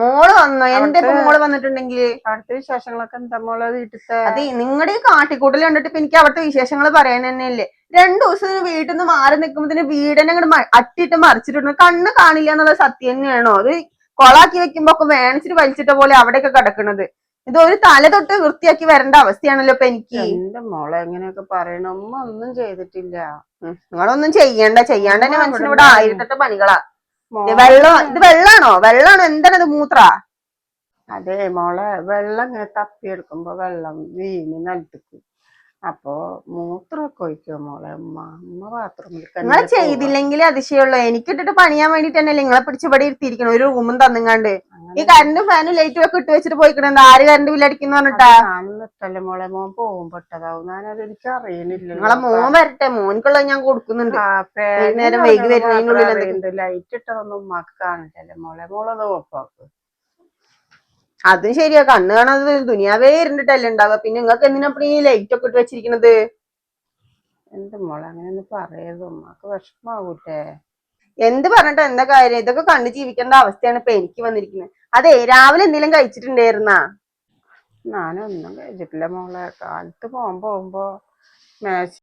മോള് വന്നോ? എന്റെ ഇപ്പൊ മോള് വന്നിട്ടുണ്ടെങ്കിൽ അടുത്ത വിശേഷങ്ങളൊക്കെ എന്താ മോളെ വീട്ടിലത്തെ? അത് നിങ്ങളുടെ ഈ കാട്ടിക്കൂട്ടൽ കണ്ടിട്ട് ഇപ്പൊ എനിക്ക് അവിടുത്തെ വിശേഷങ്ങൾ പറയാൻ തന്നെയല്ലേ. 2 ദിവസം വീട്ടിൽ നിന്ന് മാറി നിൽക്കുമ്പോ വീടിനെ അങ്ങോട്ട് അട്ടിട്ട് മറിച്ചിട്ടുണ്ട്. കണ്ണ് കാണില്ല എന്നുള്ള സത്യം തന്നെയാണോ? അത് കൊളാക്കി വെക്കുമ്പോ ഒക്കെ വേണിച്ചിട്ട് വലിച്ചിട്ട പോലെ അവിടെയൊക്കെ കിടക്കണത്. ഇത് ഒരു തല തൊട്ട് വൃത്തിയാക്കി വരേണ്ട അവസ്ഥയാണല്ലോ ഇപ്പൊ എനിക്ക്. എന്റെ മോളെ എങ്ങനെയൊക്കെ പറയണ, ഉമ്മ ഒന്നും ചെയ്തിട്ടില്ല. നിങ്ങളൊന്നും ചെയ്യാണ്ട് തന്നെ മനുഷ്യന് ഇവിടെ 1008 പണികളാ. ഇത് വെള്ളാണോ എന്താണത്? മൂത്രാ? അതെ മോളെ, വെള്ളം ഇങ്ങനെ തപ്പിയെടുക്കുമ്പോ വെള്ളം വീണ് നിലത്തേക്ക്. അപ്പൊ മൂത്രമൊക്കെ ഒഴിക്കോ മോളെ ഉമ്മ ബാത്റൂമിൽ. നിങ്ങൾ ചെയ്തില്ലെങ്കിൽ അതിശയുള്ളൂ. എനിക്കിട്ടിട്ട് പണിയാൻ വേണ്ടിട്ട് തന്നെയല്ലേ നിങ്ങളെ പിടിച്ച് ഇവിടെ ഇരുത്തിയിരിക്കണം, ഒരു റൂമും തന്നുങ്ങാണ്ട്. ഈ കറണ്ടും ഫാനും ലൈറ്റും ഒക്കെ ഇട്ട് വെച്ചിട്ട് പോയിക്കണെന്താ? ആര് കറണ്ട് ബില്ലടിക്കുന്ന പറഞ്ഞിട്ടാ? ഞാനിട്ടല്ലേ മോളെ, മോൻ പോകുമ്പോട്ടതാവും. ഞാനത് എനിക്ക് അറിയണില്ല. നിങ്ങളെ മോൻ വരട്ടെ, മോനിക്കുള്ളത് ഞാൻ കൊടുക്കുന്നുണ്ട്. നേരം വൈകി വരുന്നതിനുള്ളിൽ ലൈറ്റ് ഇട്ടതൊന്നും ഉമ്മാക്ക് കാണില്ലല്ലേ മോളെ. മോളത് ഓഫാക്ക്. അതും ശരിയാ, കണ്ണ് കാണാതെ ദുനിയാവേ ഇരുന്നിട്ടല്ലേ ഉണ്ടാവുക. പിന്നെ നിങ്ങൾക്ക് എന്തിനാ ഈ ലൈറ്റ് ഒക്കെ ഇട്ട് വെച്ചിരിക്കണത്? എന്റെ മോളെ അങ്ങനെയൊന്നും പറയരുത്, ഉമ്മാക്ക് വിഷമാവൂട്ടെ. എന്ത് പറഞ്ഞിട്ട് എന്താ കാര്യം? ഇതൊക്കെ കണ്ടു ജീവിക്കേണ്ട അവസ്ഥയാണ് ഇപ്പൊ എനിക്ക് വന്നിരിക്കുന്നത്. അതെ, രാവിലെ എന്തെങ്കിലും കഴിച്ചിട്ടുണ്ടായിരുന്നാ? ഞാനൊന്നും കഴിച്ചിട്ടില്ല മോളെ. കാലത്ത് പോകുമ്പോ